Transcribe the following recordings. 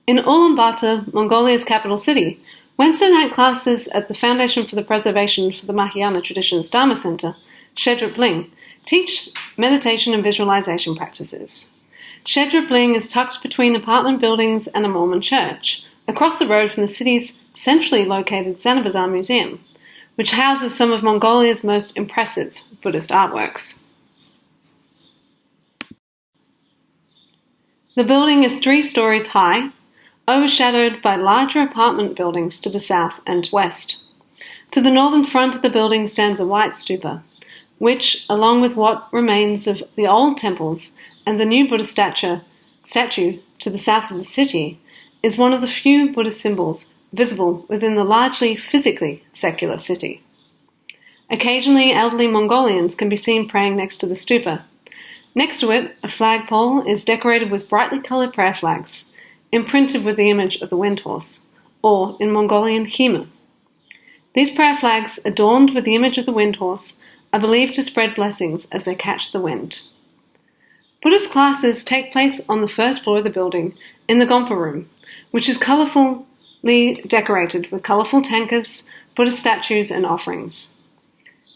In Ulaanbaatar, Mongolia's capital city, Wednesday night classes at the Foundation for the Preservation for the Mahayana Traditions Dharma Center, Shedrup Ling, teach meditation and visualization practices. Shedrup Ling is tucked between apartment buildings and a Mormon church, across the road from the city's centrally located Ulaanbaatar Museum, which houses some of Mongolia's most impressive Buddhist artworks. The building is 3 stories high, overshadowed by larger apartment buildings to the south and west. To the northern front of the building stands a white stupa, which, along with what remains of the old temples and the new Buddha statue to the south of the city, is one of the few Buddhist symbols visible within the largely physically secular city. Occasionally, elderly Mongolians can be seen praying next to the stupa. Next to it, a flagpole is decorated with brightly coloured prayer flags, imprinted with the image of the Windhorse, or in Mongolian khiimori. These prayer flags, adorned with the image of the Windhorse, are believed to spread blessings as they catch the wind. Buddhist classes take place on the first floor of the building in the Gompa room, which is colourfully decorated with colourful tankas, Buddhist statues and offerings.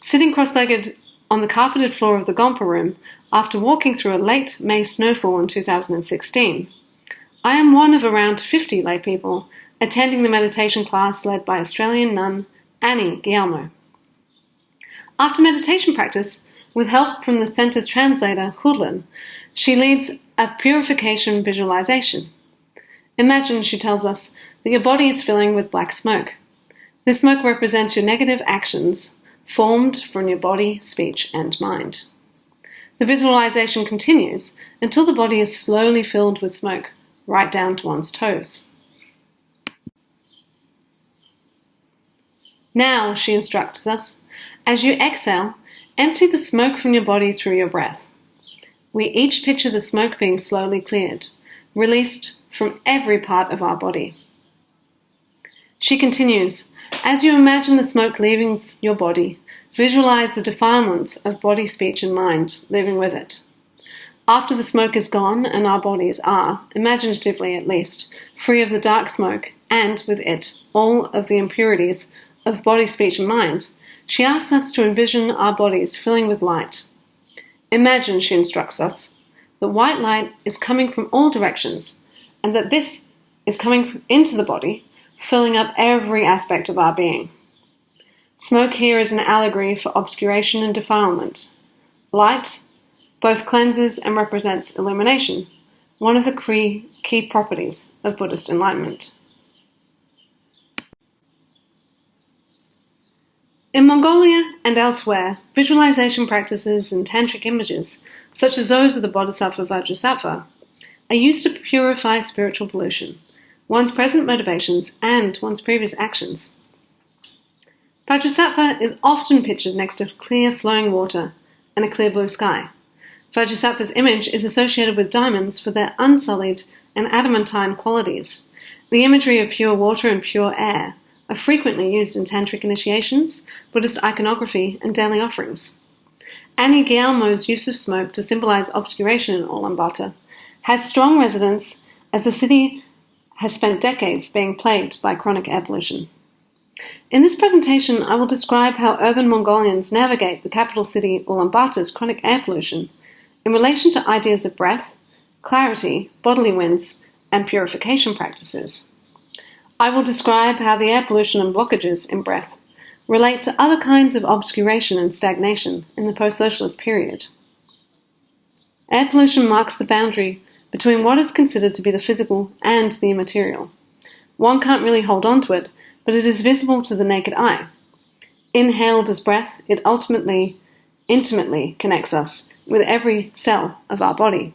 Sitting cross-legged on the carpeted floor of the Gompa room after walking through a late May snowfall in 2016, I am one of around 50 lay people attending the meditation class led by Australian nun Annie Guillermo. After meditation practice, with help from the centre's translator, Hudlin, she leads a purification visualization. Imagine, she tells us, that your body is filling with black smoke. This smoke represents your negative actions formed from your body, speech, and mind. The visualization continues until the body is slowly filled with smoke, right down to one's toes. Now, she instructs us, as you exhale, empty the smoke from your body through your breath. We each picture the smoke being slowly cleared, released from every part of our body. She continues, as you imagine the smoke leaving your body, visualize the defilements of body, speech, and mind living with it. After the smoke is gone and our bodies are, imaginatively at least, free of the dark smoke and, with it, all of the impurities of body, speech, and mind, she asks us to envision our bodies filling with light. Imagine, she instructs us, that white light is coming from all directions and that this is coming into the body, filling up every aspect of our being. Smoke here is an allegory for obscuration and defilement. Light both cleanses and represents illumination, one of the key properties of Buddhist enlightenment. In Mongolia and elsewhere, visualization practices and tantric images, such as those of the Bodhisattva Vajrasattva, are used to purify spiritual pollution, one's present motivations and one's previous actions. Vajrasattva is often pictured next to clear flowing water and a clear blue sky. Vajrasattva's image is associated with diamonds for their unsullied and adamantine qualities. The imagery of pure water and pure air are frequently used in tantric initiations, Buddhist iconography, and daily offerings. Annie Guillermo's use of smoke to symbolize obscuration in Ulaanbaatar has strong resonance as the city has spent decades being plagued by chronic air pollution. In this presentation, I will describe how urban Mongolians navigate the capital city Ulaanbaatar's chronic air pollution in relation to ideas of breath, clarity, bodily winds, and purification practices. I will describe how the air pollution and blockages in breath relate to other kinds of obscuration and stagnation in the post-socialist period. Air pollution marks the boundary between what is considered to be the physical and the immaterial. One can't really hold on to it, but it is visible to the naked eye. Inhaled as breath, it ultimately, intimately connects us with every cell of our body.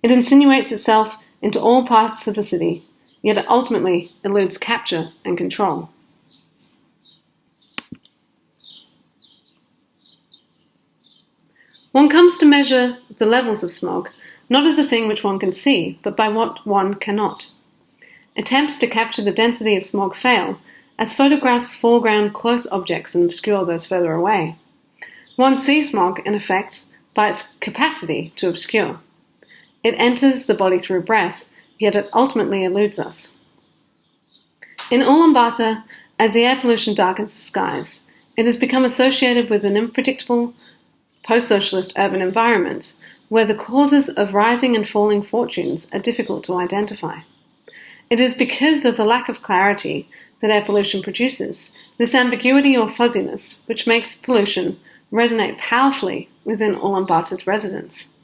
It insinuates itself into all parts of the city, yet it ultimately eludes capture and control. One comes to measure the levels of smog, not as a thing which one can see, but by what one cannot. Attempts to capture the density of smog fail, as photographs foreground close objects and obscure those further away. One sees smog, in effect, by its capacity to obscure. It enters the body through breath, yet it ultimately eludes us. In Ulaanbaatar, as the air pollution darkens the skies, it has become associated with an unpredictable post-socialist urban environment where the causes of rising and falling fortunes are difficult to identify. It is because of the lack of clarity that air pollution produces, this ambiguity or fuzziness which makes pollution resonate powerfully within Ulaanbaatar's residents.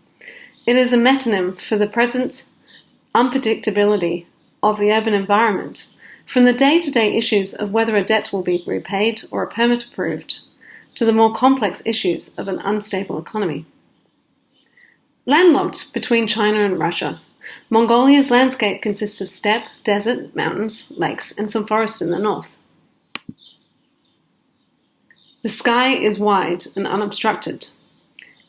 It is a metonym for the present unpredictability of the urban environment, from the day-to-day issues of whether a debt will be repaid or a permit approved, to the more complex issues of an unstable economy. Landlocked between China and Russia, Mongolia's landscape consists of steppe, desert, mountains, lakes, and some forests in the north. The sky is wide and unobstructed.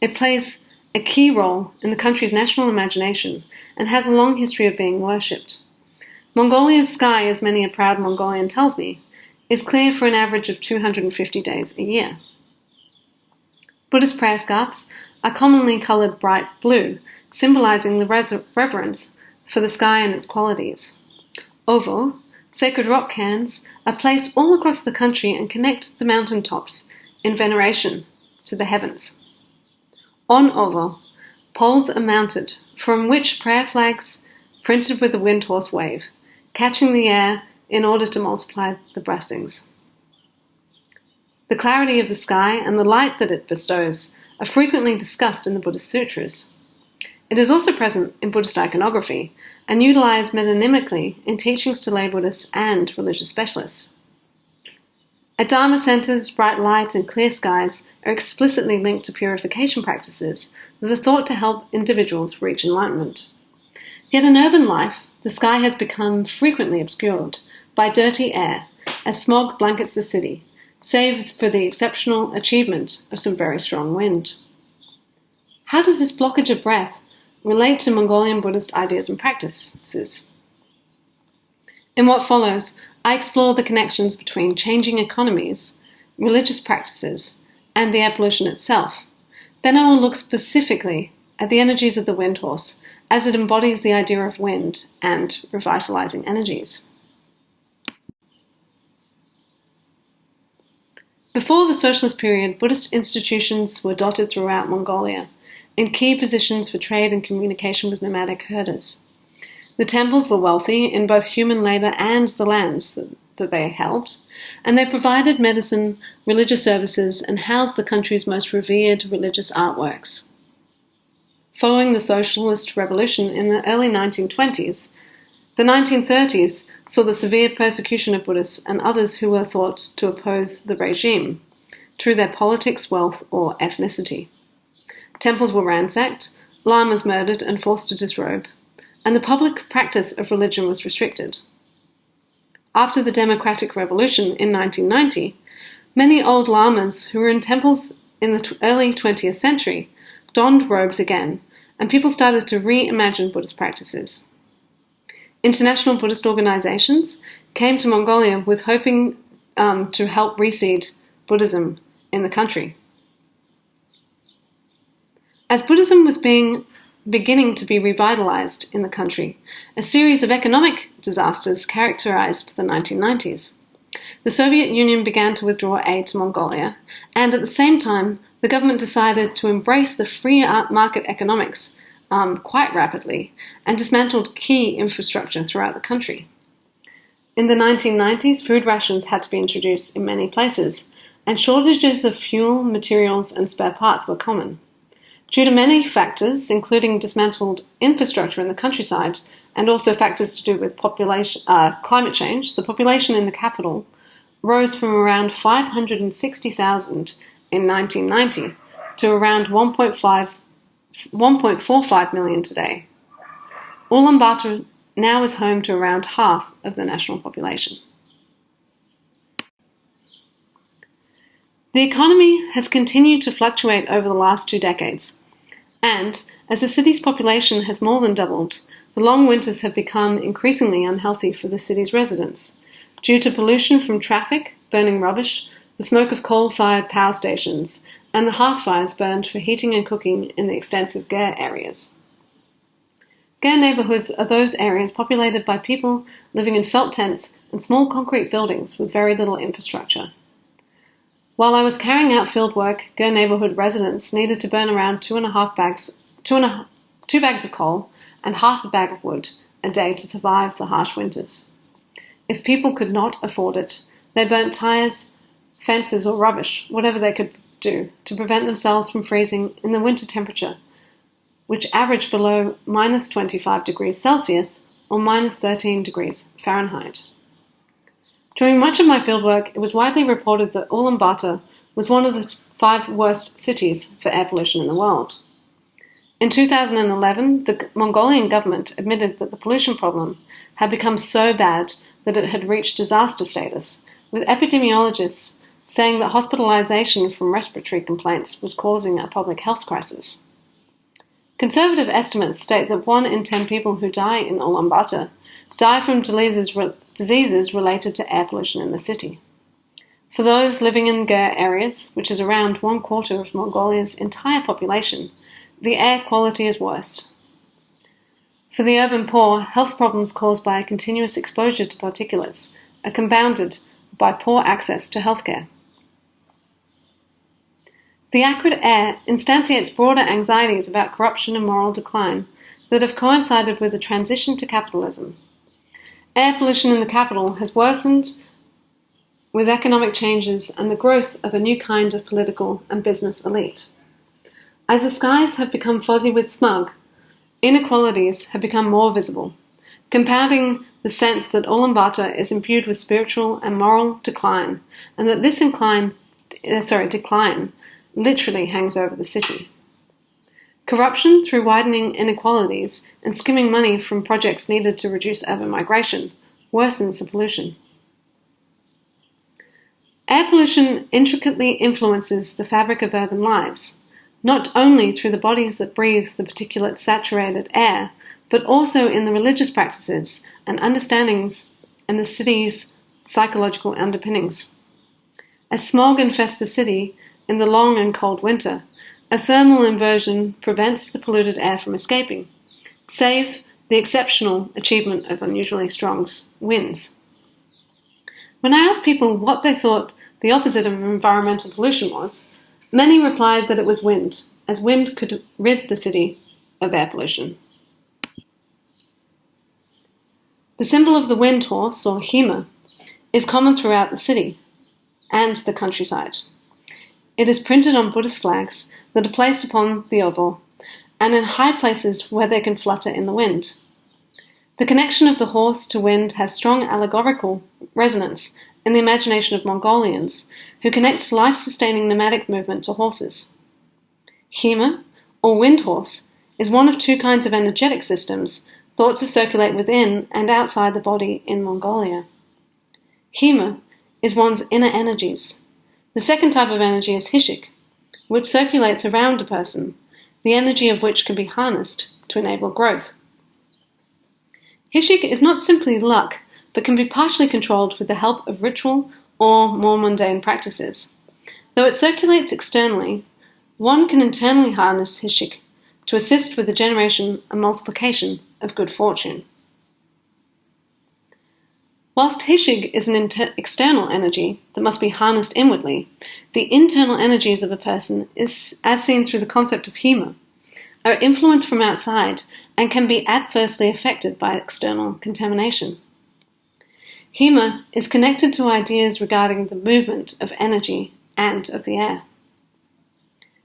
It plays a key role in the country's national imagination and has a long history of being worshipped. Mongolia's sky, as many a proud Mongolian tells me, is clear for an average of 250 days a year. Buddhist prayer scarves are commonly coloured bright blue, symbolising the reverence for the sky and its qualities. Ovo, sacred rock cairns, are placed all across the country and connect the mountain tops in veneration to the heavens. On Ovo, poles are mounted from which prayer flags, printed with a Windhorse wave, catching the air in order to multiply the blessings. The clarity of the sky and the light that it bestows are frequently discussed in the Buddhist sutras. It is also present in Buddhist iconography and utilised metonymically in teachings to lay Buddhists and religious specialists. At Dharma centres, bright light and clear skies are explicitly linked to purification practices that are thought to help individuals reach enlightenment. Yet in urban life, the sky has become frequently obscured by dirty air as smog blankets the city, save for the exceptional achievement of some very strong wind. How does this blockage of breath relate to Mongolian Buddhist ideas and practices? In what follows, I explore the connections between changing economies, religious practices, and the air pollution itself. Then I will look specifically at the energies of the Windhorse as it embodies the idea of wind and revitalising energies. Before the socialist period, Buddhist institutions were dotted throughout Mongolia, in key positions for trade and communication with nomadic herders. The temples were wealthy in both human labour and the lands that they held, and they provided medicine, religious services, and housed the country's most revered religious artworks. Following the socialist revolution in the early 1920s, the 1930s saw the severe persecution of Buddhists and others who were thought to oppose the regime through their politics, wealth, or ethnicity. Temples were ransacked, lamas murdered and forced to disrobe, and the public practice of religion was restricted. After the Democratic Revolution in 1990, many old lamas who were in temples in the early 20th century donned robes again, and people started to reimagine Buddhist practices. International Buddhist organizations came to Mongolia with hoping to help reseed Buddhism in the country. As Buddhism was beginning to be revitalized in the country, a series of economic disasters characterized the 1990s. The Soviet Union began to withdraw aid to Mongolia, and at the same time, the government decided to embrace the free market economics quite rapidly and dismantled key infrastructure throughout the country. In the 1990s, food rations had to be introduced in many places, and shortages of fuel, materials, and spare parts were common. Due to many factors, including dismantled infrastructure in the countryside and also factors to do with climate change, the population in the capital rose from around 560,000 in 1990 to around 1.45 million today. Ulaanbaatar now is home to around half of the national population. The economy has continued to fluctuate over the last 2 decades, and as the city's population has more than doubled, the long winters have become increasingly unhealthy for the city's residents due to pollution from traffic, burning rubbish, the smoke of coal-fired power stations, and the hearth fires burned for heating and cooking in the extensive ger areas. Ger neighbourhoods are those areas populated by people living in felt tents and small concrete buildings with very little infrastructure. While I was carrying out field work, Ger neighbourhood residents needed to burn around 2 bags of coal and half a bag of wood a day to survive the harsh winters. If people could not afford it, they burnt tyres, fences or rubbish, whatever they could do, to prevent themselves from freezing in the winter temperature, which averaged below minus 25 degrees Celsius or minus 13 degrees Fahrenheit. During much of my fieldwork, it was widely reported that Ulaanbaatar was one of the 5 worst cities for air pollution in the world. In 2011, the Mongolian government admitted that the pollution problem had become so bad that it had reached disaster status, with epidemiologists saying that hospitalization from respiratory complaints was causing a public health crisis. Conservative estimates state that 1 in 10 people who die in Ulaanbaatar die from diseases related to air pollution in the city. For those living in Ger areas, which is around 1/4 of Mongolia's entire population, the air quality is worse. For the urban poor, health problems caused by continuous exposure to particulates are compounded by poor access to healthcare. The acrid air instantiates broader anxieties about corruption and moral decline that have coincided with the transition to capitalism. Air pollution in the capital has worsened with economic changes and the growth of a new kind of political and business elite. As the skies have become fuzzy with smog, inequalities have become more visible, compounding the sense that Ulaanbaatar is imbued with spiritual and moral decline, and that this decline literally hangs over the city. Corruption through widening inequalities and skimming money from projects needed to reduce urban migration worsens the pollution. Air pollution intricately influences the fabric of urban lives, not only through the bodies that breathe the particulate-saturated air, but also in the religious practices and understandings and the city's psychological underpinnings. As smog infests the city in the long and cold winter, a thermal inversion prevents the polluted air from escaping, save the exceptional achievement of unusually strong winds. When I asked people what they thought the opposite of environmental pollution was, many replied that it was wind, as wind could rid the city of air pollution. The symbol of the Windhorse, or khiimori, is common throughout the city and the countryside. It is printed on Buddhist flags that are placed upon the oval and in high places where they can flutter in the wind. The connection of the horse to wind has strong allegorical resonance in the imagination of Mongolians, who connect life-sustaining nomadic movement to horses. Khiimori, or Windhorse, is one of 2 kinds of energetic systems thought to circulate within and outside the body in Mongolia. Khiimori is one's inner energies. The second type of energy is hishik, which circulates around a person, the energy of which can be harnessed to enable growth. Hishik is not simply luck, but can be partially controlled with the help of ritual or more mundane practices. Though it circulates externally, one can internally harness hishik to assist with the generation and multiplication of good fortune. Whilst hishik is an external energy that must be harnessed inwardly, the internal energies of a person, as seen through the concept of khiimori, are influenced from outside and can be adversely affected by external contamination. Khiimori is connected to ideas regarding the movement of energy and of the air.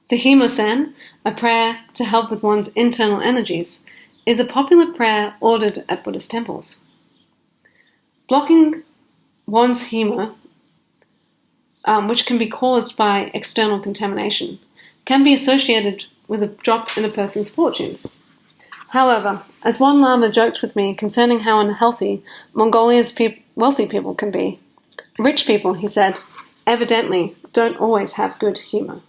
The khiimori-san, a prayer to help with one's internal energies, is a popular prayer ordered at Buddhist temples. Blocking one's khiimori, which can be caused by external contamination, can be associated with a drop in a person's fortunes. However, as one Lama joked with me concerning how unhealthy Mongolia's wealthy people can be, rich people, he said, evidently don't always have good khiimori.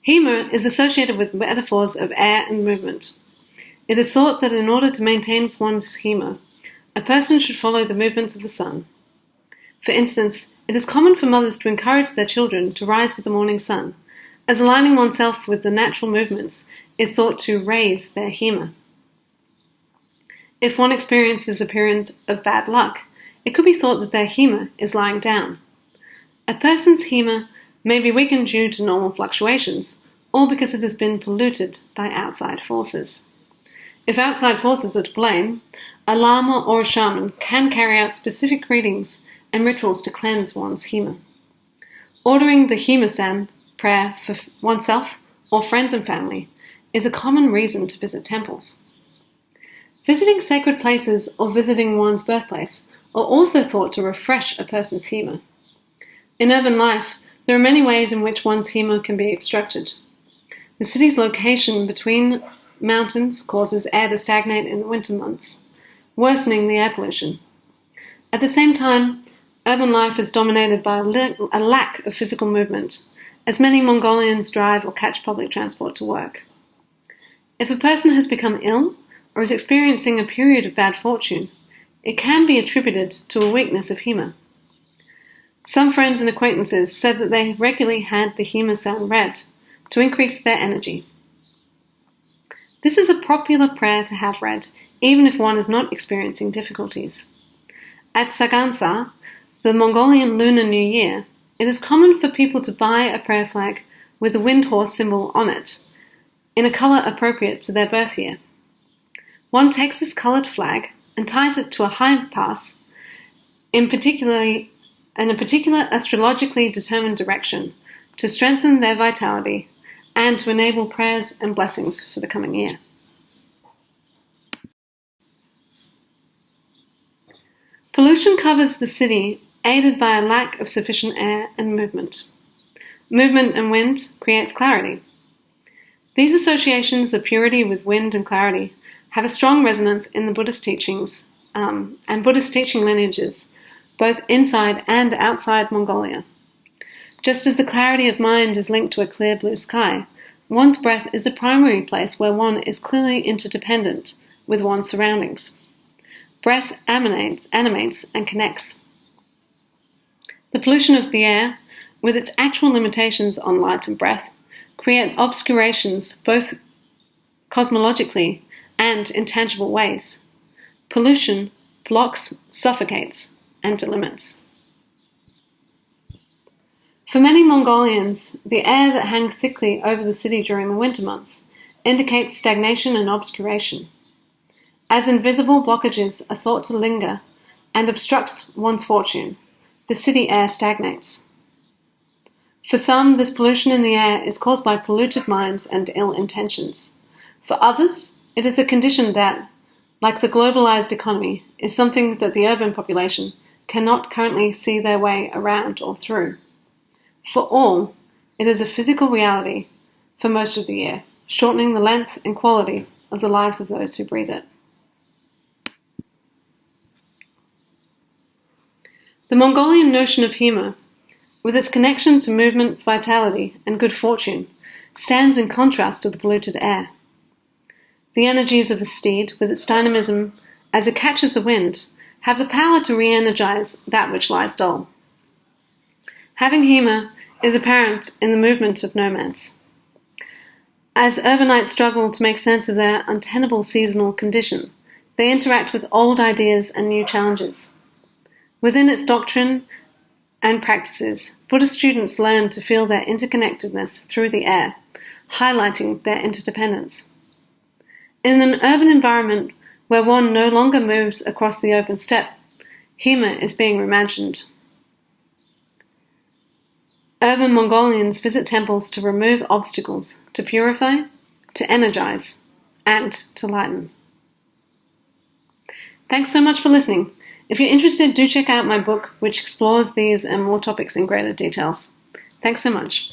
Khiimori is associated with metaphors of air and movement. It is thought that in order to maintain one's khiimori, a person should follow the movements of the sun. For instance, it is common for mothers to encourage their children to rise with the morning sun, as aligning oneself with the natural movements is thought to raise their hema. If one experiences a period of bad luck, it could be thought that their hema is lying down. A person's hema may be weakened due to normal fluctuations, or because it has been polluted by outside forces. If outside forces are to blame, a lama or a shaman can carry out specific readings and rituals to cleanse one's hema. Ordering the hema-san prayer for oneself or friends and family is a common reason to visit temples. Visiting sacred places or visiting one's birthplace are also thought to refresh a person's hema. In urban life, there are many ways in which one's hema can be obstructed. The city's location between mountains causes air to stagnate in the winter months, worsening the air pollution. At the same time, urban life is dominated by a lack of physical movement, as many Mongolians drive or catch public transport to work. If a person has become ill or is experiencing a period of bad fortune, it can be attributed to a weakness of hema. Some friends and acquaintances said that they regularly had the hema-san read to increase their energy. This is a popular prayer to have read, even if one is not experiencing difficulties. At Sagansa, the Mongolian Lunar New Year, it is common for people to buy a prayer flag with the Windhorse symbol on it, in a colour appropriate to their birth year. One takes this coloured flag and ties it to a high pass in a particular astrologically determined direction to strengthen their vitality and to enable prayers and blessings for the coming year. Pollution covers the city, aided by a lack of sufficient air and movement. Movement and wind creates clarity. These associations of purity with wind and clarity have a strong resonance in the Buddhist teachings and Buddhist teaching lineages, both inside and outside Mongolia. Just as the clarity of mind is linked to a clear blue sky, one's breath is the primary place where one is clearly interdependent with one's surroundings. Breath animates and connects. The pollution of the air, with its actual limitations on light and breath, create obscurations both cosmologically and in tangible ways. Pollution blocks, suffocates, and delimits. For many Mongolians, the air that hangs thickly over the city during the winter months indicates stagnation and obscuration. As invisible blockages are thought to linger and obstructs one's fortune, the city air stagnates. For some, this pollution in the air is caused by polluted minds and ill intentions. For others, it is a condition that, like the globalized economy, is something that the urban population cannot currently see their way around or through. For all, it is a physical reality for most of the year, shortening the length and quality of the lives of those who breathe it. The Mongolian notion of hema, with its connection to movement, vitality, and good fortune, stands in contrast to the polluted air. The energies of a steed, with its dynamism as it catches the wind, have the power to re-energize that which lies dull. Having hema is apparent in the movement of nomads. As urbanites struggle to make sense of their untenable seasonal condition, they interact with old ideas and new challenges. Within its doctrine and practices, Buddhist students learn to feel their interconnectedness through the air, highlighting their interdependence. In an urban environment where one no longer moves across the open steppe, hema is being reimagined. Urban Mongolians visit temples to remove obstacles, to purify, to energize, and to lighten. Thanks so much for listening. If you're interested, do check out my book, which explores these and more topics in greater details. Thanks so much.